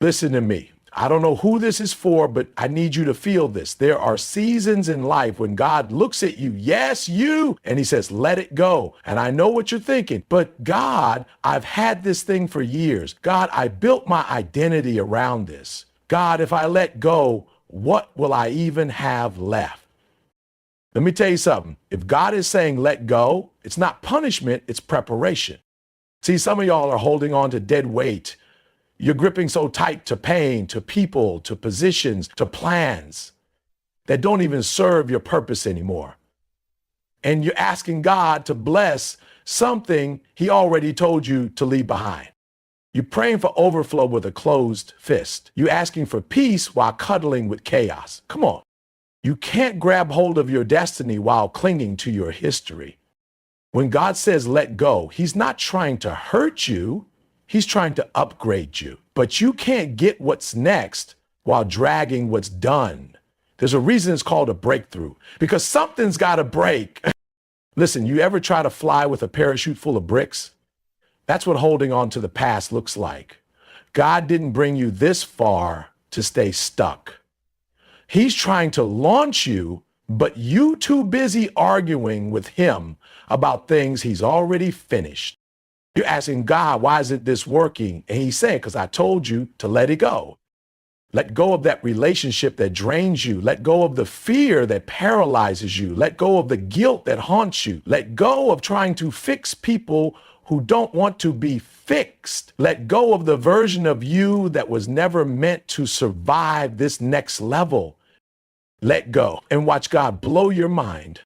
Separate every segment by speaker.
Speaker 1: Listen to me. I don't know who this is for, but I need you to feel this. There are seasons in life when God looks at you, yes, you, and he says, let it go. And I know what you're thinking, but God, I've had this thing for years. God, I built my identity around this. God, if I let go, what will I even have left? Let me tell you something. If God is saying let go, it's not punishment, it's preparation. See, some of y'all are holding on to dead weight. You're gripping so tight to pain, to people, to positions, to plans that don't even serve your purpose anymore. And you're asking God to bless something he already told you to leave behind. You're praying for overflow with a closed fist. You're asking for peace while cuddling with chaos. Come on. You can't grab hold of your destiny while clinging to your history. When God says let go, he's not trying to hurt you. He's trying to upgrade you. But you can't get what's next while dragging what's done. There's a reason it's called a breakthrough, because something's got to break. Listen, you ever try to fly with a parachute full of bricks? That's what holding on to the past looks like. God didn't bring you this far to stay stuck. He's trying to launch you, but you too busy arguing with him about things he's already finished. You're asking God, why isn't this working? And he's saying, because I told you to let it go. Let go of that relationship that drains you. Let go of the fear that paralyzes you. Let go of the guilt that haunts you. Let go of trying to fix people who don't want to be fixed. Let go of the version of you that was never meant to survive this next level. Let go and watch God blow your mind.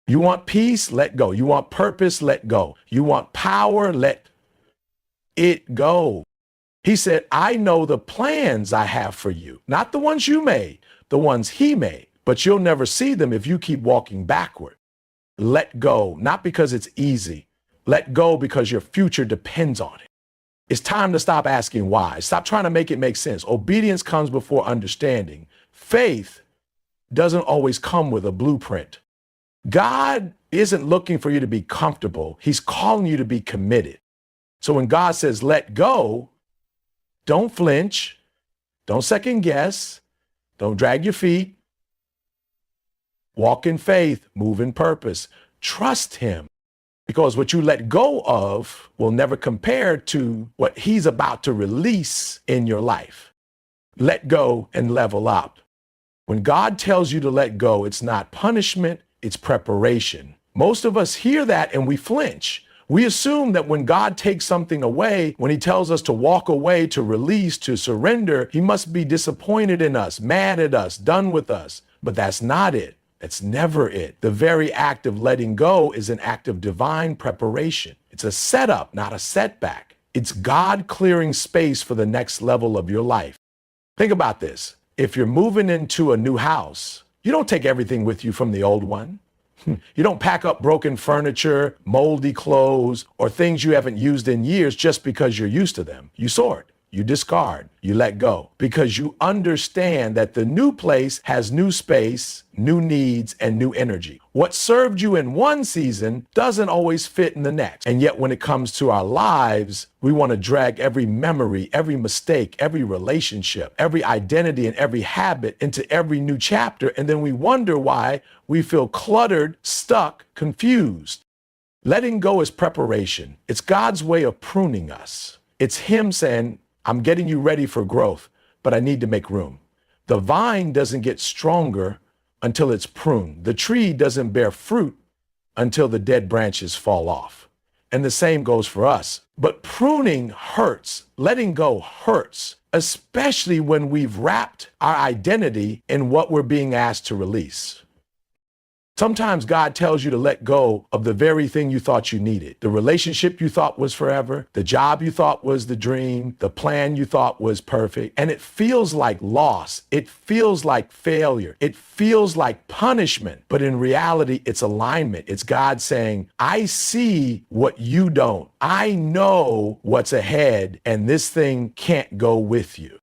Speaker 1: You want peace? Let go. You want purpose? Let go. You want power? Let it go. He said, I know the plans I have for you, not the ones you made, the ones he made, but you'll never see them if you keep walking backward. Let go, not because it's easy. Let go because your future depends on it. It's time to stop asking why. Stop trying to make it make sense. Obedience comes before understanding. Faith doesn't always come with a blueprint. God isn't looking for you to be comfortable. He's calling you to be committed. So when God says, let go, don't flinch. Don't second guess. Don't drag your feet. Walk in faith, move in purpose. Trust him, because what you let go of will never compare to what he's about to release in your life. Let go and level up. When God tells you to let go, it's not punishment, it's preparation. Most of us hear that and we flinch. We assume that when God takes something away, when he tells us to walk away, to release, to surrender, he must be disappointed in us, mad at us, done with us. But that's not it. That's never it. The very act of letting go is an act of divine preparation. It's a setup, not a setback. It's God clearing space for the next level of your life. Think about this. If you're moving into a new house, you don't take everything with you from the old one. You don't pack up broken furniture, moldy clothes, or things you haven't used in years just because you're used to them. You sort, you discard, you let go, because you understand that the new place has new space, new needs, and new energy. What served you in one season doesn't always fit in the next. And yet when it comes to our lives, we want to drag every memory, every mistake, every relationship, every identity, and every habit into every new chapter. And then we wonder why we feel cluttered, stuck, confused. Letting go is preparation. It's God's way of pruning us. It's him saying, I'm getting you ready for growth, but I need to make room. The vine doesn't get stronger until it's pruned. The tree doesn't bear fruit until the dead branches fall off. And the same goes for us. But pruning hurts. Letting go hurts, especially when we've wrapped our identity in what we're being asked to release. Sometimes God tells you to let go of the very thing you thought you needed. The relationship you thought was forever, the job you thought was the dream, the plan you thought was perfect. And it feels like loss. It feels like failure. It feels like punishment. But in reality, it's alignment. It's God saying, I see what you don't. I know what's ahead, and this thing can't go with you.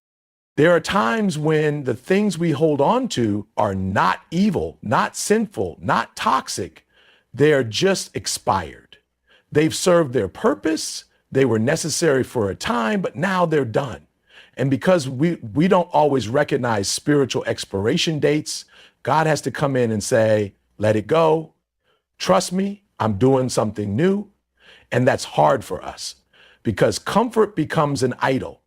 Speaker 1: There are times when the things we hold on to are not evil, not sinful, not toxic. They're just expired. They've served their purpose. They were necessary for a time, but now they're done. And because we don't always recognize spiritual expiration dates, God has to come in and say, let it go. Trust me, I'm doing something new. And that's hard for us because comfort becomes an idol.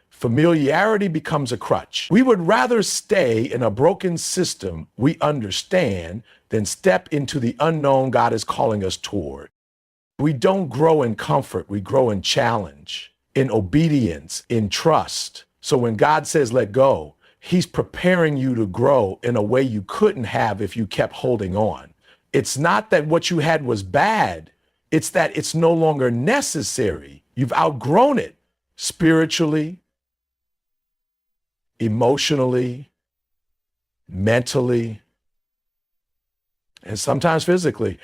Speaker 1: Familiarity becomes a crutch. We would rather stay in a broken system we understand than step into the unknown God is calling us toward. We don't grow in comfort, we grow in challenge, in obedience, in trust. So when God says let go, he's preparing you to grow in a way you couldn't have if you kept holding on. It's not that what you had was bad, it's that it's no longer necessary. You've outgrown it spiritually, emotionally, mentally, and sometimes physically.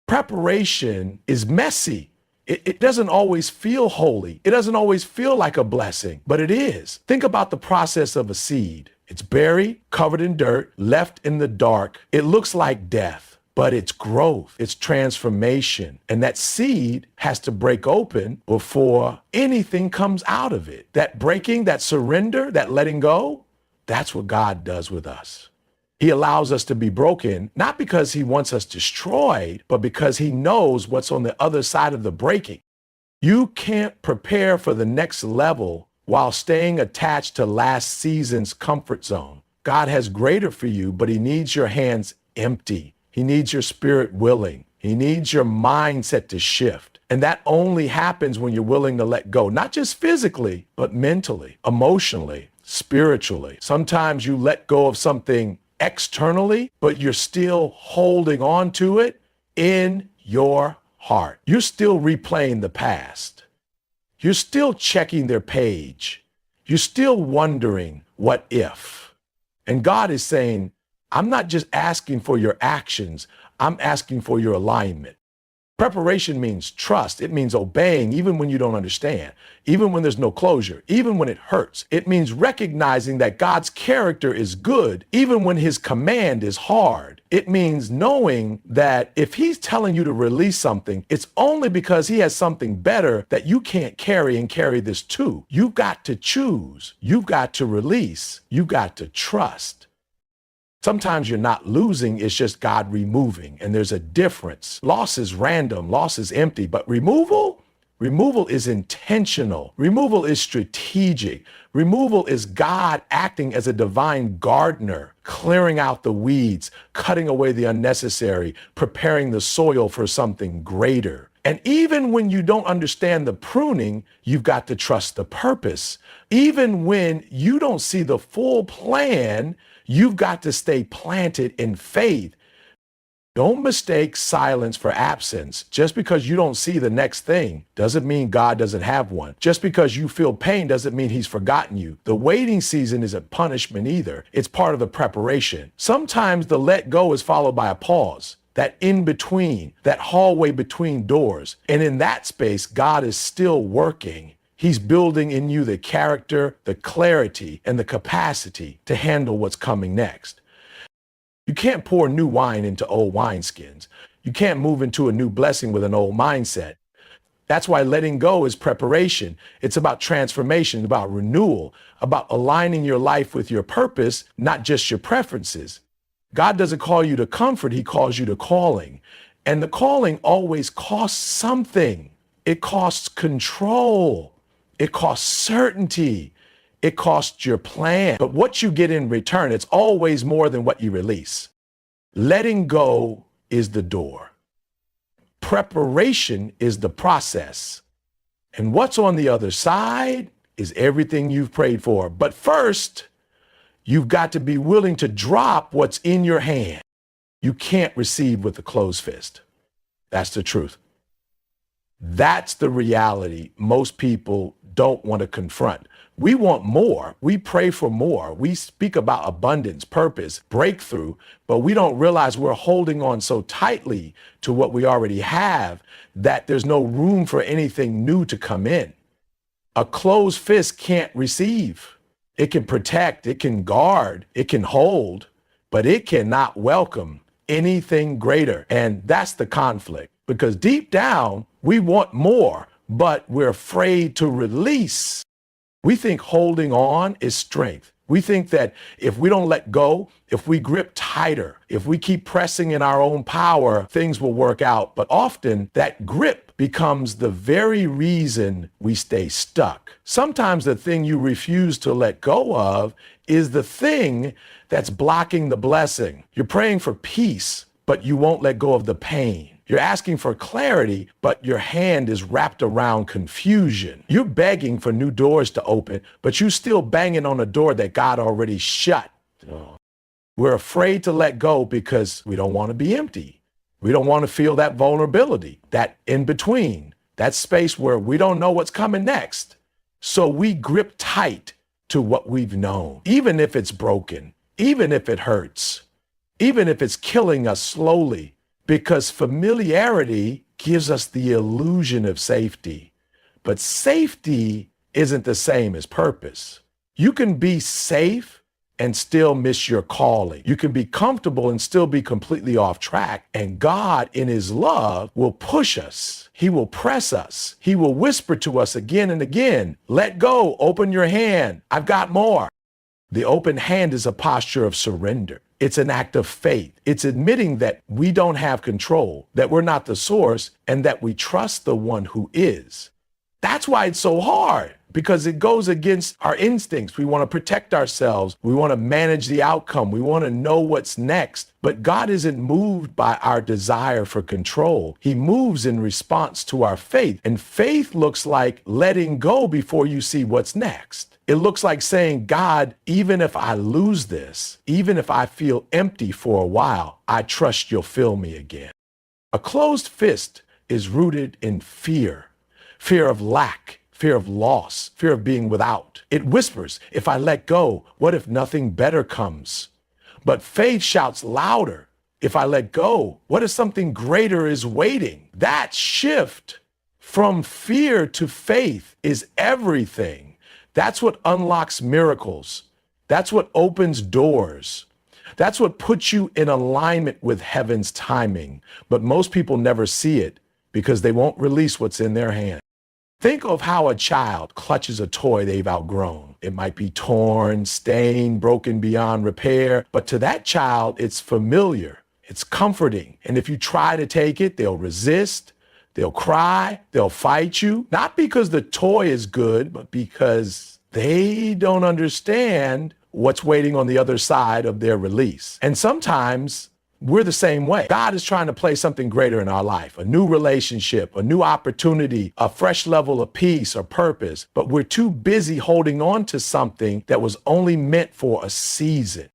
Speaker 1: Preparation is messy. It doesn't always feel holy. It doesn't always feel like a blessing, but it is. Think about the process of a seed. It's buried, covered in dirt, left in the dark. It looks like death, but it's growth, it's transformation. And that seed has to break open before anything comes out of it. That breaking, that surrender, that letting go, that's what God does with us. He allows us to be broken, not because he wants us destroyed, but because he knows what's on the other side of the breaking. You can't prepare for the next level while staying attached to last season's comfort zone. God has greater for you, but he needs your hands empty. He needs your spirit willing. He needs your mindset to shift. And that only happens when you're willing to let go, not just physically, but mentally, emotionally, spiritually. Sometimes you let go of something externally, but you're still holding on to it in your heart. You're still replaying the past. You're still checking their page. You're still wondering, what if? And God is saying, I'm not just asking for your actions, I'm asking for your alignment. Preparation means trust. It means obeying even when you don't understand, even when there's no closure, even when it hurts. It means recognizing that God's character is good, even when his command is hard. It means knowing that if he's telling you to release something, it's only because he has something better that you can't carry and carry this too. You've got to choose. You've got to release. You've got to trust. Sometimes you're not losing, it's just God removing, and there's a difference. Loss is random, loss is empty, but removal is intentional. Removal is strategic. Removal is God acting as a divine gardener, clearing out the weeds, cutting away the unnecessary, preparing the soil for something greater. And even when you don't understand the pruning, you've got to trust the purpose. Even when you don't see the full plan, you've got to stay planted in faith. Don't mistake silence for absence. Just because you don't see the next thing doesn't mean God doesn't have one. Just because you feel pain doesn't mean he's forgotten you. The waiting season isn't punishment either. It's part of the preparation. Sometimes the let go is followed by a pause, that in between, that hallway between doors. And in that space, God is still working. He's building in you the character, the clarity, and the capacity to handle what's coming next. You can't pour new wine into old wineskins. You can't move into a new blessing with an old mindset. That's why letting go is preparation. It's about transformation, about renewal, about aligning your life with your purpose, not just your preferences. God doesn't call you to comfort, he calls you to calling. And the calling always costs something. It costs control. It costs certainty. It costs your plan. But what you get in return, it's always more than what you release. Letting go is the door. Preparation is the process. And what's on the other side is everything you've prayed for. But first, you've got to be willing to drop what's in your hand. You can't receive with a closed fist. That's the truth. That's the reality most people don't want to confront. We want more. We pray for more. We speak about abundance, purpose, breakthrough, but we don't realize we're holding on so tightly to what we already have that there's no room for anything new to come in. A closed fist can't receive. It can protect, it can guard, it can hold, but it cannot welcome anything greater. And that's the conflict, because deep down, we want more, but we're afraid to release. We think holding on is strength. We think that if we don't let go, if we grip tighter, if we keep pressing in our own power, things will work out. But often that grip becomes the very reason we stay stuck. Sometimes the thing you refuse to let go of is the thing that's blocking the blessing. You're praying for peace, but you won't let go of the pain. You're asking for clarity, but your hand is wrapped around confusion. You're begging for new doors to open, but you're still banging on a door that God already shut. We're afraid to let go because we don't want to be empty. We don't want to feel that vulnerability, that in between, that space where we don't know what's coming next. So we grip tight to what we've known, even if it's broken, even if it hurts, even if it's killing us slowly. Because familiarity gives us the illusion of safety. But safety isn't the same as purpose. You can be safe and still miss your calling. You can be comfortable and still be completely off track. And God, in his love, will push us. He will press us. He will whisper to us again and again, let go, open your hand. I've got more. The open hand is a posture of surrender. It's an act of faith. It's admitting that we don't have control, that we're not the source, and that we trust the one who is. That's why it's so hard, because it goes against our instincts. We want to protect ourselves. We want to manage the outcome. We want to know what's next. But God isn't moved by our desire for control. He moves in response to our faith. And faith looks like letting go before you see what's next. It looks like saying, God, even if I lose this, even if I feel empty for a while, I trust you'll fill me again. A closed fist is rooted in fear, fear of lack, fear of loss, fear of being without. It whispers, if I let go, what if nothing better comes? But faith shouts louder, if I let go, what if something greater is waiting? That shift from fear to faith is everything. That's what unlocks miracles. That's what opens doors. That's what puts you in alignment with heaven's timing. But most people never see it because they won't release what's in their hand. Think of how a child clutches a toy they've outgrown. It might be torn, stained, broken beyond repair, but to that child, it's familiar. It's comforting. And if you try to take it, they'll resist. They'll cry, they'll fight you, not because the toy is good, but because they don't understand what's waiting on the other side of their release. And sometimes we're the same way. God is trying to play something greater in our life, a new relationship, a new opportunity, a fresh level of peace or purpose, but we're too busy holding on to something that was only meant for a season.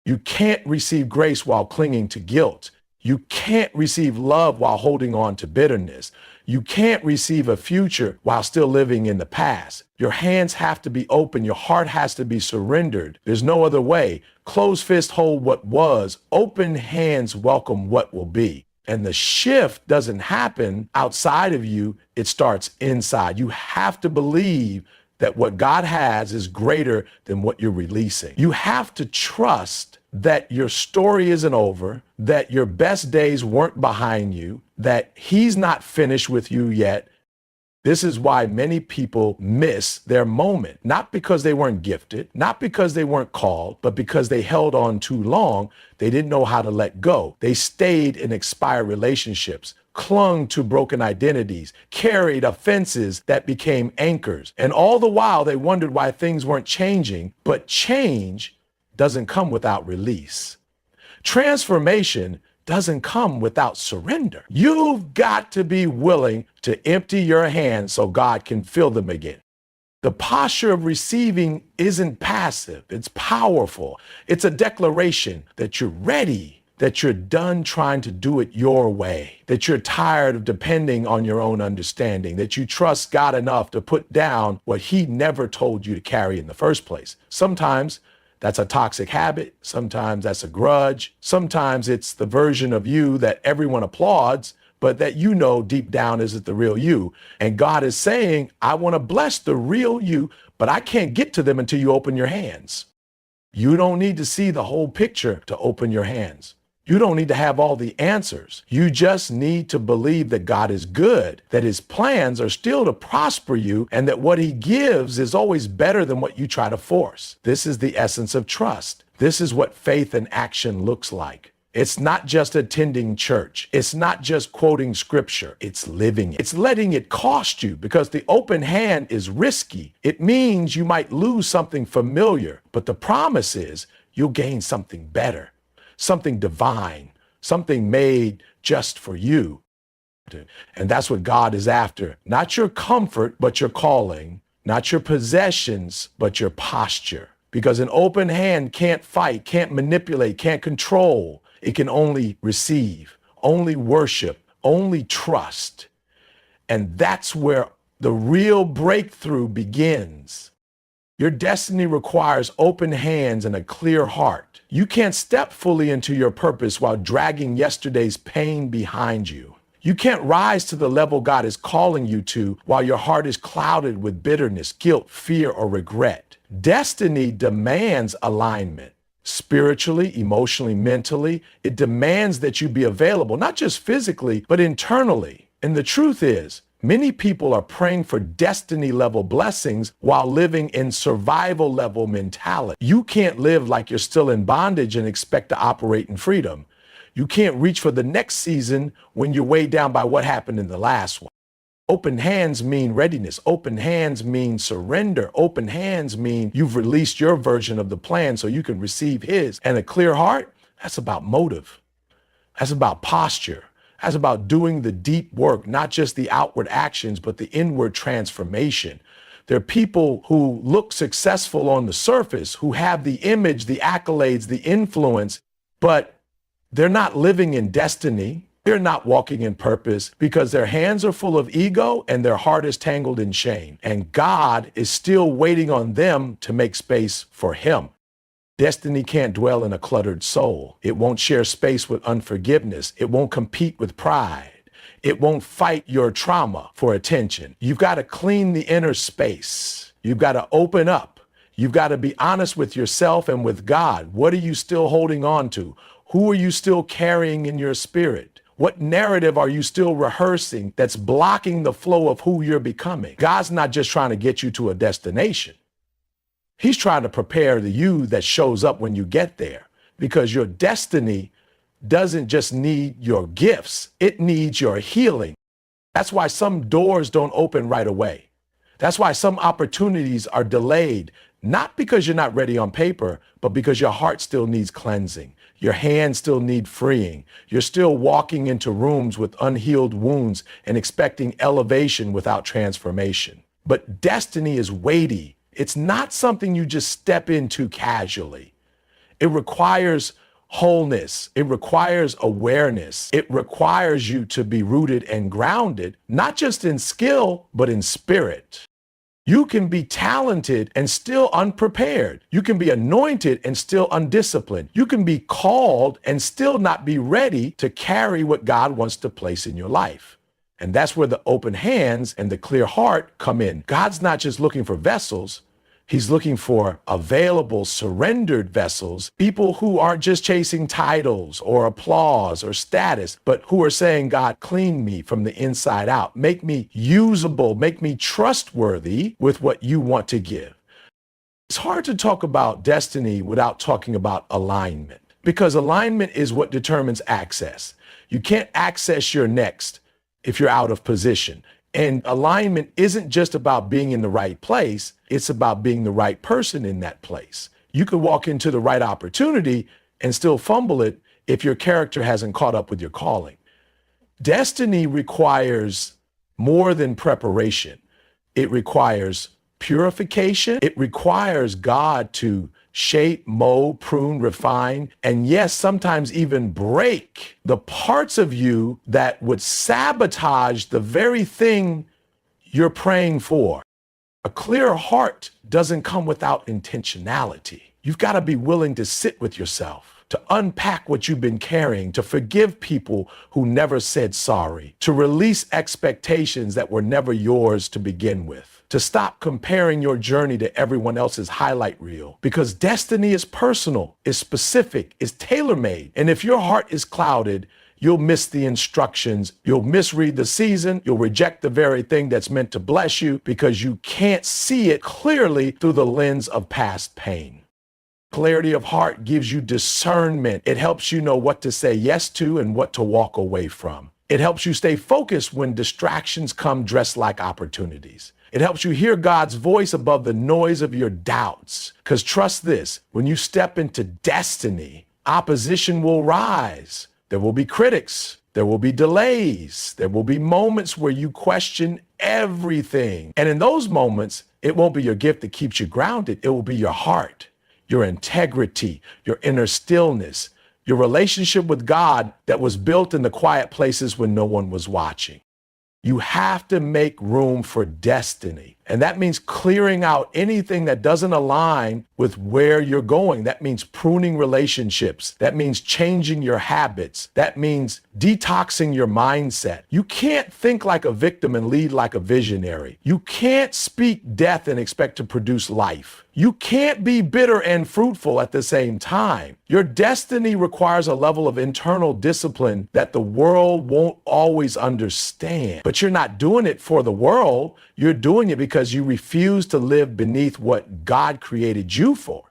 Speaker 1: You can't receive grace while clinging to guilt. You can't receive love while holding on to bitterness. You can't receive a future while still living in the past. Your hands have to be open. Your heart has to be surrendered. There's no other way. Closed fists hold what was. Open hands welcome what will be. And the shift doesn't happen outside of you. It starts inside. You have to believe that what God has is greater than what you're releasing. You have to trust that your story isn't over, that your best days weren't behind you, that he's not finished with you yet. This is why many people miss their moment, not because they weren't gifted, not because they weren't called, but because they held on too long. They didn't know how to let go. They stayed in expired relationships, clung to broken identities, carried offenses that became anchors. And all the while, they wondered why things weren't changing. But change doesn't come without release. Transformation doesn't come without surrender. You've got to be willing to empty your hands so God can fill them again. The posture of receiving isn't passive, it's powerful. It's a declaration that you're ready, that you're done trying to do it your way, that you're tired of depending on your own understanding, that you trust God enough to put down what he never told you to carry in the first place. Sometimes that's a toxic habit. Sometimes that's a grudge. Sometimes it's the version of you that everyone applauds, but that you know deep down isn't the real you. And God is saying, I want to bless the real you, but I can't get to them until you open your hands. You don't need to see the whole picture to open your hands. You don't need to have all the answers. You just need to believe that God is good, that his plans are still to prosper you, and that what he gives is always better than what you try to force. This is the essence of trust. This is what faith in action looks like. It's not just attending church. It's not just quoting scripture. It's living it. It's letting it cost you, because the open hand is risky. It means you might lose something familiar, but the promise is you'll gain something better, something divine, something made just for you. And that's what God is after. Not your comfort, but your calling. Not your possessions, but your posture. Because an open hand can't fight, can't manipulate, can't control. It can only receive, only worship, only trust. And that's where the real breakthrough begins. Your destiny requires open hands and a clear heart. You can't step fully into your purpose while dragging yesterday's pain behind you. You can't rise to the level God is calling you to while your heart is clouded with bitterness, guilt, fear, or regret. Destiny demands alignment. Spiritually, emotionally, mentally, it demands that you be available, not just physically, but internally. And the truth is, many people are praying for destiny level blessings while living in survival level mentality. You can't live like you're still in bondage and expect to operate in freedom. You can't reach for the next season when you're weighed down by what happened in the last one. Open hands mean readiness. Open hands mean surrender. Open hands mean you've released your version of the plan so you can receive his. And a clear heart, that's about motive. That's about posture. That's about doing the deep work, not just the outward actions, but the inward transformation. There are people who look successful on the surface, who have the image, the accolades, the influence, but they're not living in destiny. They're not walking in purpose because their hands are full of ego and their heart is tangled in shame. And God is still waiting on them to make space for him. Destiny can't dwell in a cluttered soul. It won't share space with unforgiveness. It won't compete with pride. It won't fight your trauma for attention. You've got to clean the inner space. You've got to open up. You've got to be honest with yourself and with God. What are you still holding on to? Who are you still carrying in your spirit? What narrative are you still rehearsing that's blocking the flow of who you're becoming? God's not just trying to get you to a destination. He's trying to prepare the you that shows up when you get there, because your destiny doesn't just need your gifts. It needs your healing. That's why some doors don't open right away. That's why some opportunities are delayed, not because you're not ready on paper, but because your heart still needs cleansing. Your hands still need freeing. You're still walking into rooms with unhealed wounds and expecting elevation without transformation. But destiny is weighty. It's not something you just step into casually. It requires wholeness. It requires awareness. It requires you to be rooted and grounded, not just in skill, but in spirit. You can be talented and still unprepared. You can be anointed and still undisciplined. You can be called and still not be ready to carry what God wants to place in your life. And that's where the open hands and the clear heart come in. God's not just looking for vessels. He's looking for available, surrendered vessels, people who aren't just chasing titles or applause or status, but who are saying, God, clean me from the inside out. Make me usable, make me trustworthy with what you want to give. It's hard to talk about destiny without talking about alignment, because alignment is what determines access. You can't access your next if you're out of position. And alignment isn't just about being in the right place. It's about being the right person in that place. You could walk into the right opportunity and still fumble it if your character hasn't caught up with your calling. Destiny requires more than preparation. It requires purification. It requires God to shape, mold, prune, refine, and yes, sometimes even break the parts of you that would sabotage the very thing you're praying for. A clear heart doesn't come without intentionality. You've got to be willing to sit with yourself. to unpack what you've been carrying, to forgive people who never said sorry, to release expectations that were never yours to begin with, to stop comparing your journey to everyone else's highlight reel, because destiny is personal, is specific, is tailor-made. And if your heart is clouded, you'll miss the instructions, you'll misread the season, you'll reject the very thing that's meant to bless you because you can't see it clearly through the lens of past pain. Clarity of heart gives you discernment. It helps you know what to say yes to and what to walk away from. It helps you stay focused when distractions come dressed like opportunities. It helps you hear God's voice above the noise of your doubts. Because trust this, when you step into destiny, opposition will rise. There will be critics. There will be delays. There will be moments where you question everything. And in those moments, it won't be your gift that keeps you grounded. It will be your heart, your integrity, your inner stillness, your relationship with God that was built in the quiet places when no one was watching. You have to make room for destiny. And that means clearing out anything that doesn't align with where you're going. That means pruning relationships. That means changing your habits. That means detoxing your mindset. You can't think like a victim and lead like a visionary. You can't speak death and expect to produce life. You can't be bitter and fruitful at the same time. Your destiny requires a level of internal discipline that the world won't always understand. But you're not doing it for the world. You're doing it because you refuse to live beneath what God created you for.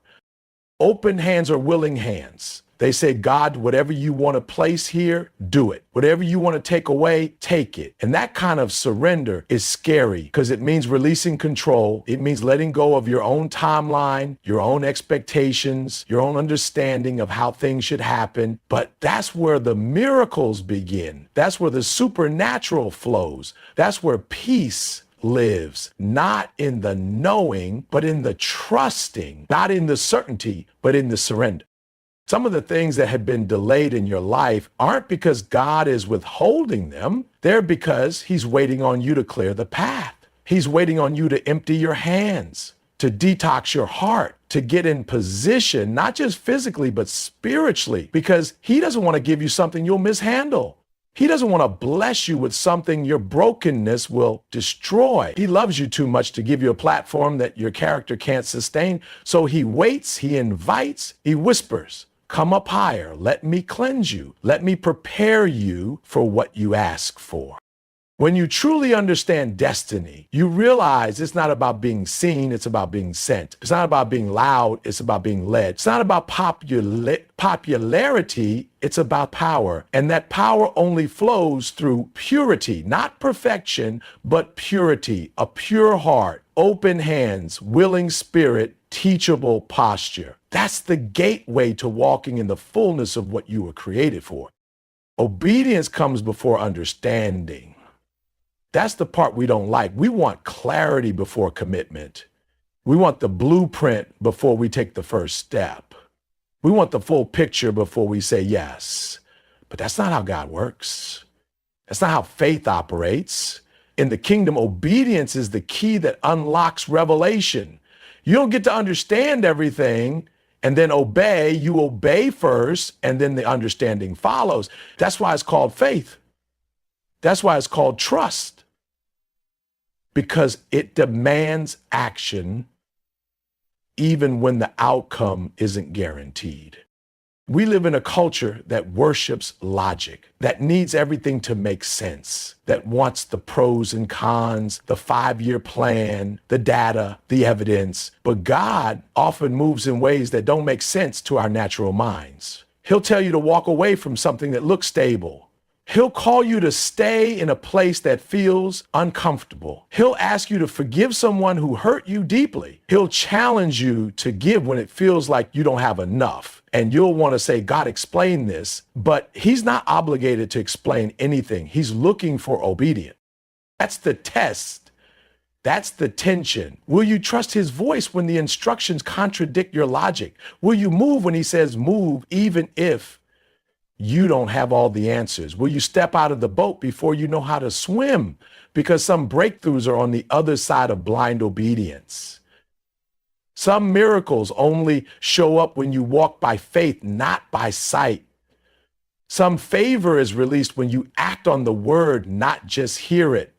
Speaker 1: Open hands are willing hands. They say, God, whatever you want to place here, do it. Whatever you want to take away, take it. And that kind of surrender is scary because it means releasing control. It means letting go of your own timeline, your own expectations, your own understanding of how things should happen. But that's where the miracles begin. That's where the supernatural flows. That's where peace lives, not in the knowing, but in the trusting, not in the certainty, but in the surrender. Some of the things that have been delayed in your life aren't because God is withholding them. They're because he's waiting on you to clear the path. He's waiting on you to empty your hands, to detox your heart, to get in position, not just physically, but spiritually, because he doesn't want to give you something you'll mishandle. He doesn't want to bless you with something your brokenness will destroy. He loves you too much to give you a platform that your character can't sustain. So he waits, he invites, he whispers, come up higher. Let me cleanse you. Let me prepare you for what you ask for. When you truly understand destiny, you realize it's not about being seen, it's about being sent. It's not about being loud, it's about being led. It's not about popularity, it's about power. And that power only flows through purity, not perfection, but purity, a pure heart, open hands, willing spirit, teachable posture. That's the gateway to walking in the fullness of what you were created for. Obedience comes before understanding. That's the part we don't like. We want clarity before commitment. We want the blueprint before we take the first step. We want the full picture before we say yes. But that's not how God works. That's not how faith operates. In the kingdom, obedience is the key that unlocks revelation. You don't get to understand everything and then obey. You obey first, and then the understanding follows. That's why it's called faith. That's why it's called trust. Because it demands action even when the outcome isn't guaranteed. We live in a culture that worships logic, that needs everything to make sense, that wants the pros and cons, the 5-year plan, the data, the evidence. But God often moves in ways that don't make sense to our natural minds. He'll tell you to walk away from something that looks stable. He'll call you to stay in a place that feels uncomfortable. He'll ask you to forgive someone who hurt you deeply. He'll challenge you to give when it feels like you don't have enough. And you'll want to say, God, explain this. But he's not obligated to explain anything. He's looking for obedience. That's the test. That's the tension. Will you trust his voice when the instructions contradict your logic? Will you move when he says move, even if you don't have all the answers? Will you step out of the boat before you know how to swim? Because some breakthroughs are on the other side of blind obedience. Some miracles only show up when you walk by faith, not by sight. Some favor is released when you act on the word, not just hear it.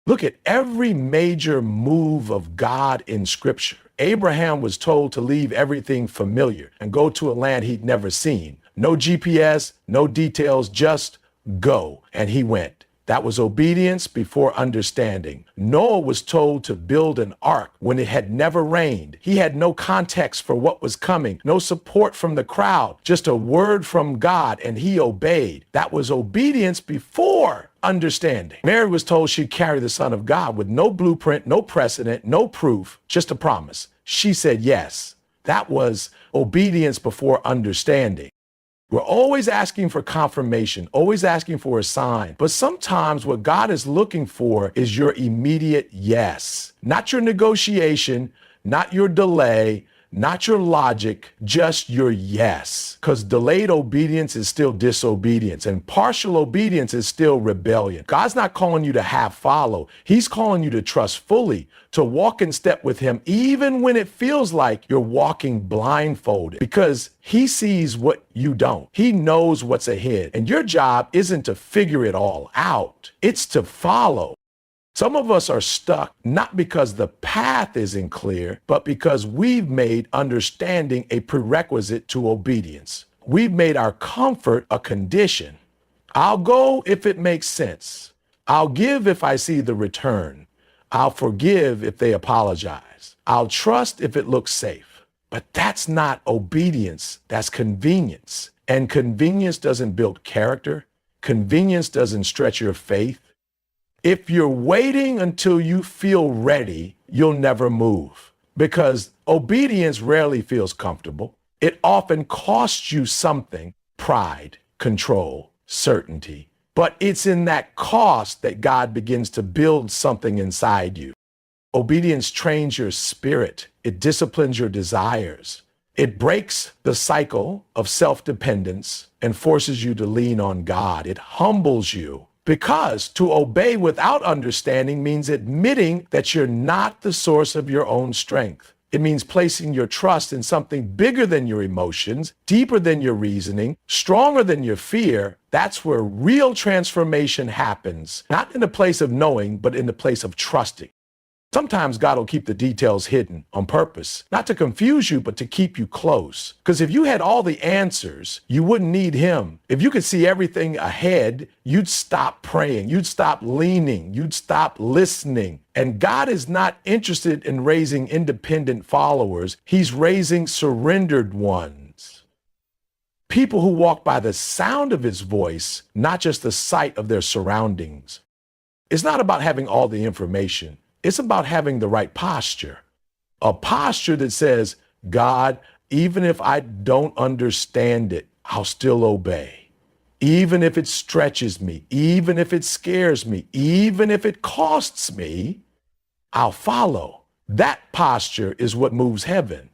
Speaker 1: Look at every major move of God in Scripture. Abraham was told to leave everything familiar and go to a land he'd never seen. No GPS, no details, just go. And he went. That was obedience before understanding. Noah was told to build an ark when it had never rained. He had no context for what was coming, no support from the crowd, just a word from God, and he obeyed. That was obedience before understanding. Mary was told she'd carry the Son of God with no blueprint, no precedent, no proof, just a promise. She said yes. That was obedience before understanding. We're always asking for confirmation, always asking for a sign. But sometimes what God is looking for is your immediate yes, not your negotiation, not your delay, not your logic, just your yes. Because delayed obedience is still disobedience and partial obedience is still rebellion. God's not calling you to half follow. He's calling you to trust fully, to walk in step with him, even when it feels like you're walking blindfolded, because he sees what you don't. He knows what's ahead. And your job isn't to figure it all out. It's to follow. Some of us are stuck not because the path isn't clear, but because we've made understanding a prerequisite to obedience. We've made our comfort a condition. I'll go if it makes sense. I'll give if I see the return. I'll forgive if they apologize. I'll trust if it looks safe. But that's not obedience. That's convenience. And convenience doesn't build character. Convenience doesn't stretch your faith. If you're waiting until you feel ready, you'll never move, because obedience rarely feels comfortable. It often costs you something: pride, control, certainty. But it's in that cost that God begins to build something inside you. Obedience trains your spirit. It disciplines your desires. It breaks the cycle of self-dependence and forces you to lean on God. It humbles you. Because to obey without understanding means admitting that you're not the source of your own strength. It means placing your trust in something bigger than your emotions, deeper than your reasoning, stronger than your fear. That's where real transformation happens, not in the place of knowing, but in the place of trusting. Sometimes God will keep the details hidden on purpose, not to confuse you, but to keep you close. Because if you had all the answers, you wouldn't need him. If you could see everything ahead, you'd stop praying, you'd stop leaning, you'd stop listening. And God is not interested in raising independent followers. He's raising surrendered ones. People who walk by the sound of his voice, not just the sight of their surroundings. It's not about having all the information. It's about having the right posture, a posture that says, God, even if I don't understand it, I'll still obey. Even if it stretches me, even if it scares me, even if it costs me, I'll follow. That posture is what moves heaven.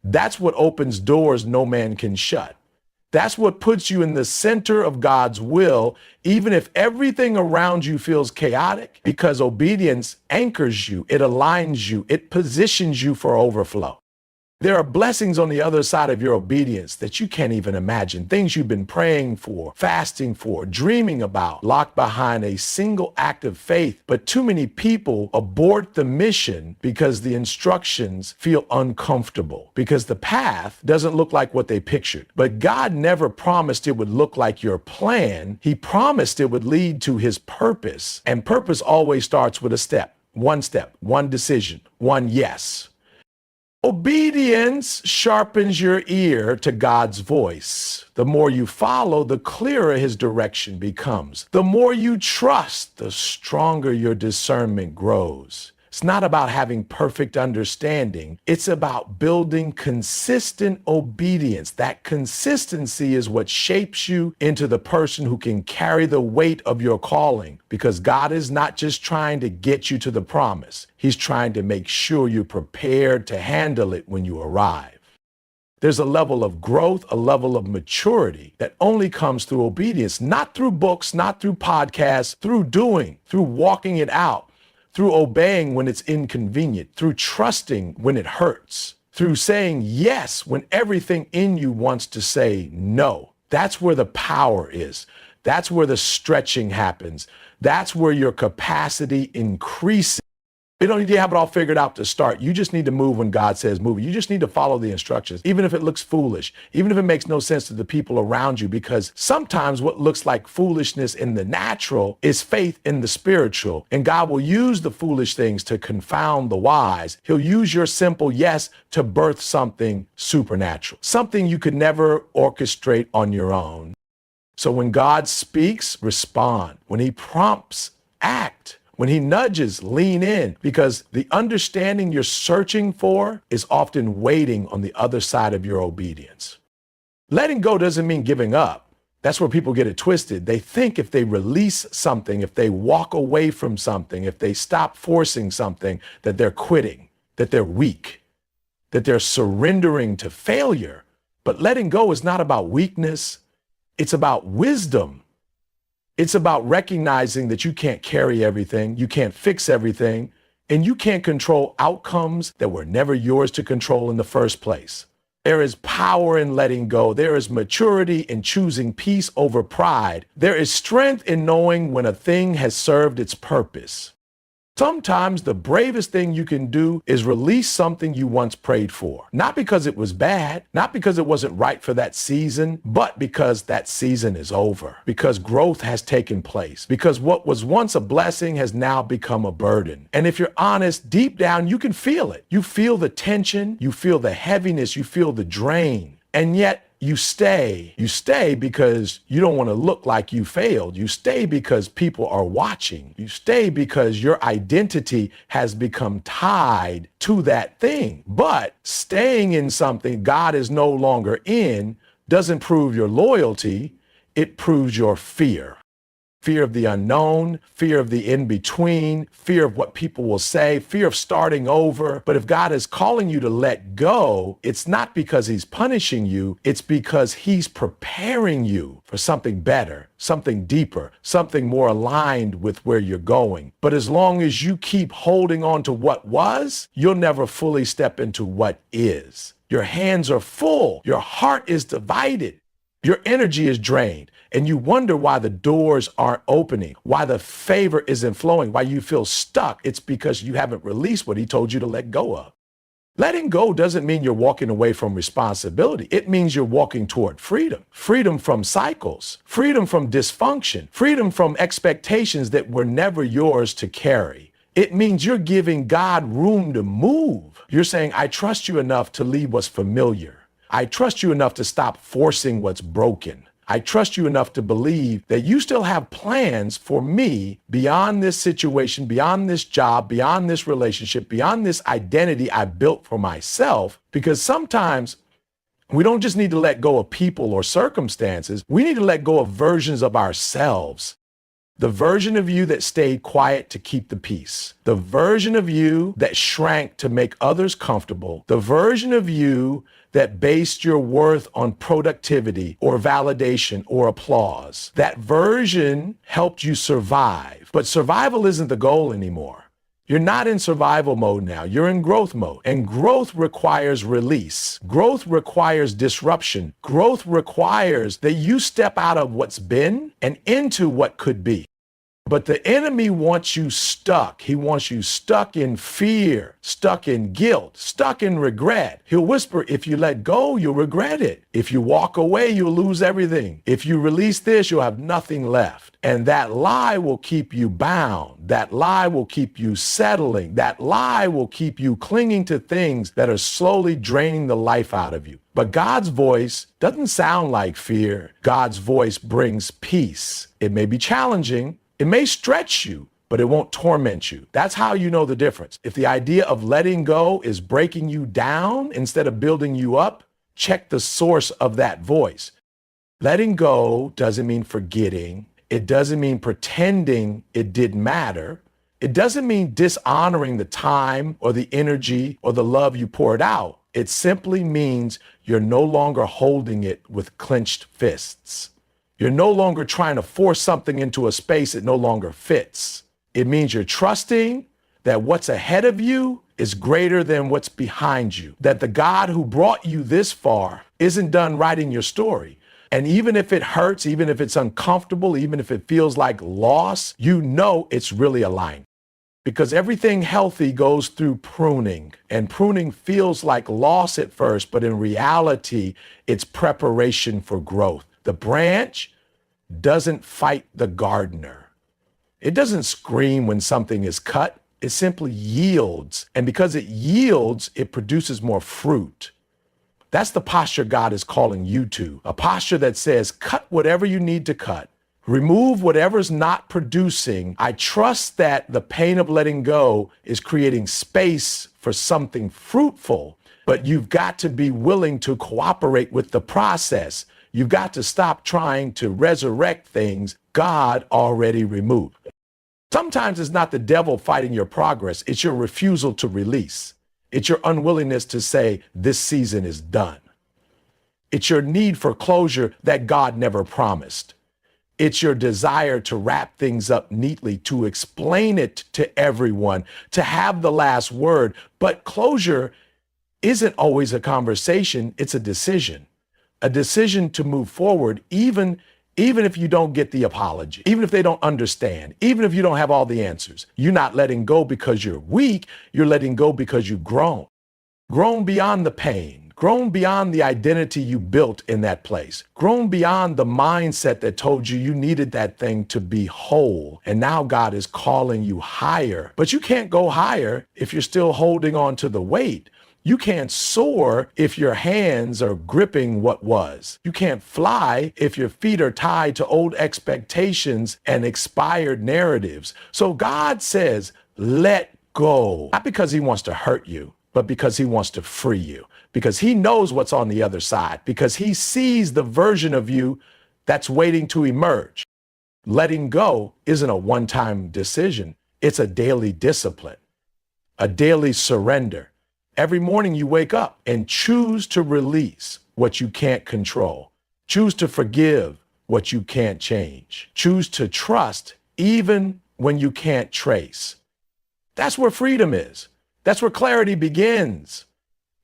Speaker 1: That's what opens doors no man can shut. That's what puts you in the center of God's will, even if everything around you feels chaotic, because obedience anchors you, it aligns you, it positions you for overflow. There are blessings on the other side of your obedience that you can't even imagine. Things you've been praying for, fasting for, dreaming about, locked behind a single act of faith. But too many people abort the mission because the instructions feel uncomfortable, because the path doesn't look like what they pictured. But God never promised it would look like your plan. He promised it would lead to his purpose. And purpose always starts with a step, one decision, one yes. Obedience sharpens your ear to God's voice. The more you follow, the clearer his direction becomes. The more you trust, the stronger your discernment grows. It's not about having perfect understanding. It's about building consistent obedience. That consistency is what shapes you into the person who can carry the weight of your calling, because God is not just trying to get you to the promise. He's trying to make sure you're prepared to handle it when you arrive. There's a level of growth, a level of maturity that only comes through obedience, not through books, not through podcasts, through doing, through walking it out, through obeying when it's inconvenient, through trusting when it hurts, through saying yes when everything in you wants to say no. That's where the power is. That's where the stretching happens. That's where your capacity increases. You don't need to have it all figured out to start. You just need to move when God says move. You just need to follow the instructions, even if it looks foolish, even if it makes no sense to the people around you, because sometimes what looks like foolishness in the natural is faith in the spiritual. And God will use the foolish things to confound the wise. He'll use your simple yes to birth something supernatural, something you could never orchestrate on your own. So when God speaks, respond. When he prompts, act. When he nudges, lean in, because the understanding you're searching for is often waiting on the other side of your obedience. Letting go doesn't mean giving up. That's where people get it twisted. They think if they release something, if they walk away from something, if they stop forcing something, that they're quitting, that they're weak, that they're surrendering to failure. But letting go is not about weakness. It's about wisdom. It's about recognizing that you can't carry everything, you can't fix everything, and you can't control outcomes that were never yours to control in the first place. There is power in letting go. There is maturity in choosing peace over pride. There is strength in knowing when a thing has served its purpose. Sometimes the bravest thing you can do is release something you once prayed for. Not because it was bad, not because it wasn't right for that season, but because that season is over, because growth has taken place, because what was once a blessing has now become a burden. And if you're honest, deep down, you can feel it. You feel the tension, you feel the heaviness, you feel the drain. And yet, you stay because you don't want to look like you failed. You stay because people are watching. You stay because your identity has become tied to that thing. But staying in something God is no longer in doesn't prove your loyalty. It proves your fear. Fear of the unknown, fear of the in-between, fear of what people will say, fear of starting over. But if God is calling you to let go, it's not because he's punishing you, it's because he's preparing you for something better, something deeper, something more aligned with where you're going. But as long as you keep holding on to what was, you'll never fully step into what is. Your hands are full, your heart is divided, your energy is drained. And you wonder why the doors aren't opening, why the favor isn't flowing, why you feel stuck. It's because you haven't released what he told you to let go of. Letting go doesn't mean you're walking away from responsibility. It means you're walking toward freedom. Freedom from cycles, freedom from dysfunction, freedom from expectations that were never yours to carry. It means you're giving God room to move. You're saying, I trust you enough to leave what's familiar. I trust you enough to stop forcing what's broken. I trust you enough to believe that you still have plans for me beyond this situation, beyond this job, beyond this relationship, beyond this identity I built for myself. Because sometimes we don't just need to let go of people or circumstances. We need to let go of versions of ourselves. The version of you that stayed quiet to keep the peace. The version of you that shrank to make others comfortable. The version of you that based your worth on productivity or validation or applause. That version helped you survive. But survival isn't the goal anymore. You're not in survival mode now. You're in growth mode. And growth requires release. Growth requires disruption. Growth requires that you step out of what's been and into what could be. But the enemy wants you stuck. He wants you stuck in fear, stuck in guilt, stuck in regret. He'll whisper, if you let go, you'll regret it. If you walk away, you'll lose everything. If you release this, you'll have nothing left. And that lie will keep you bound. That lie will keep you settling. That lie will keep you clinging to things that are slowly draining the life out of you. But God's voice doesn't sound like fear. God's voice brings peace. It may be challenging. It may stretch you, but it won't torment you. That's how you know the difference. If the idea of letting go is breaking you down instead of building you up, check the source of that voice. Letting go doesn't mean forgetting. It doesn't mean pretending it didn't matter. It doesn't mean dishonoring the time or the energy or the love you poured out. It simply means you're no longer holding it with clenched fists. You're no longer trying to force something into a space it no longer fits. It means you're trusting that what's ahead of you is greater than what's behind you, that the God who brought you this far isn't done writing your story. And even if it hurts, even if it's uncomfortable, even if it feels like loss, you know it's really aligned. Because everything healthy goes through pruning, and pruning feels like loss at first, but in reality, it's preparation for growth. The branch doesn't fight the gardener. It doesn't scream when something is cut. It simply yields. And because it yields, it produces more fruit. That's the posture God is calling you to. A posture that says, cut whatever you need to cut. Remove whatever's not producing. I trust that the pain of letting go is creating space for something fruitful, but you've got to be willing to cooperate with the process. You've got to stop trying to resurrect things God already removed. Sometimes it's not the devil fighting your progress. It's your refusal to release. It's your unwillingness to say, this season is done. It's your need for closure that God never promised. It's your desire to wrap things up neatly, to explain it to everyone, to have the last word. But closure isn't always a conversation. It's a decision to move forward, even if you don't get the apology, even if they don't understand, even if you don't have all the answers. You're not letting go because you're weak. You're letting go because you've grown beyond the pain, grown beyond the identity you built in that place, grown beyond the mindset that told you you needed that thing to be whole. And now God is calling you higher, but you can't go higher if you're still holding on to the weight. You can't soar if your hands are gripping what was. You can't fly if your feet are tied to old expectations and expired narratives. So God says, let go, not because he wants to hurt you, but because he wants to free you, because he knows what's on the other side, because he sees the version of you that's waiting to emerge. Letting go isn't a one-time decision. It's a daily discipline, a daily surrender. Every morning you wake up and choose to release what you can't control. Choose to forgive what you can't change. Choose to trust even when you can't trace. That's where freedom is. That's where clarity begins.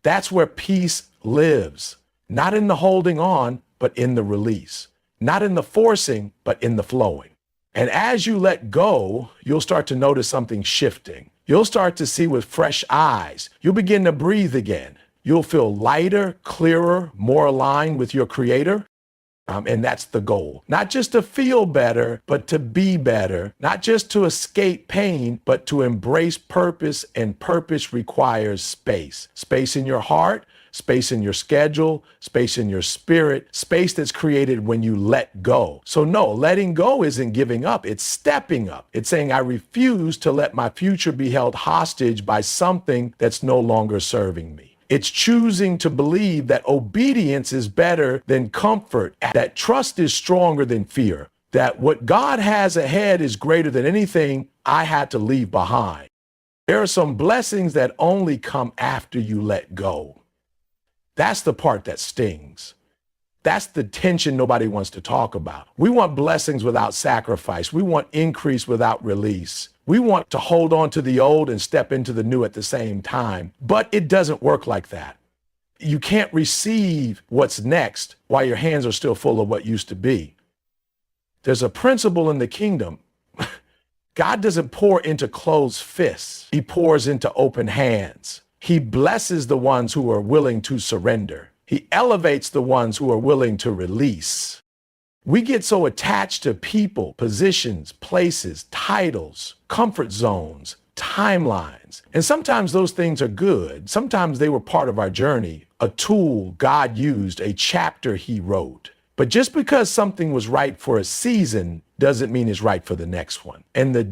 Speaker 1: That's where peace lives. Not in the holding on, but in the release. Not in the forcing, but in the flowing. And as you let go, you'll start to notice something shifting. You'll start to see with fresh eyes. You'll begin to breathe again. You'll feel lighter, clearer, more aligned with your creator. And that's the goal. Not just to feel better, but to be better. Not just to escape pain, but to embrace purpose. And purpose requires space. Space in your heart, space in your schedule, space in your spirit, space that's created when you let go. So no, letting go isn't giving up. It's stepping up. It's saying, I refuse to let my future be held hostage by something that's no longer serving me. It's choosing to believe that obedience is better than comfort, that trust is stronger than fear, that what God has ahead is greater than anything I had to leave behind. There are some blessings that only come after you let go. That's the part that stings. That's the tension nobody wants to talk about. We want blessings without sacrifice. We want increase without release. We want to hold on to the old and step into the new at the same time. But it doesn't work like that. You can't receive what's next while your hands are still full of what used to be. There's a principle in the kingdom. God doesn't pour into closed fists. He pours into open hands. He blesses the ones who are willing to surrender. He elevates the ones who are willing to release. We get so attached to people, positions, places, titles, comfort zones, timelines. And sometimes those things are good. Sometimes they were part of our journey, a tool God used, a chapter he wrote. But just because something was right for a season doesn't mean it's right for the next one. And the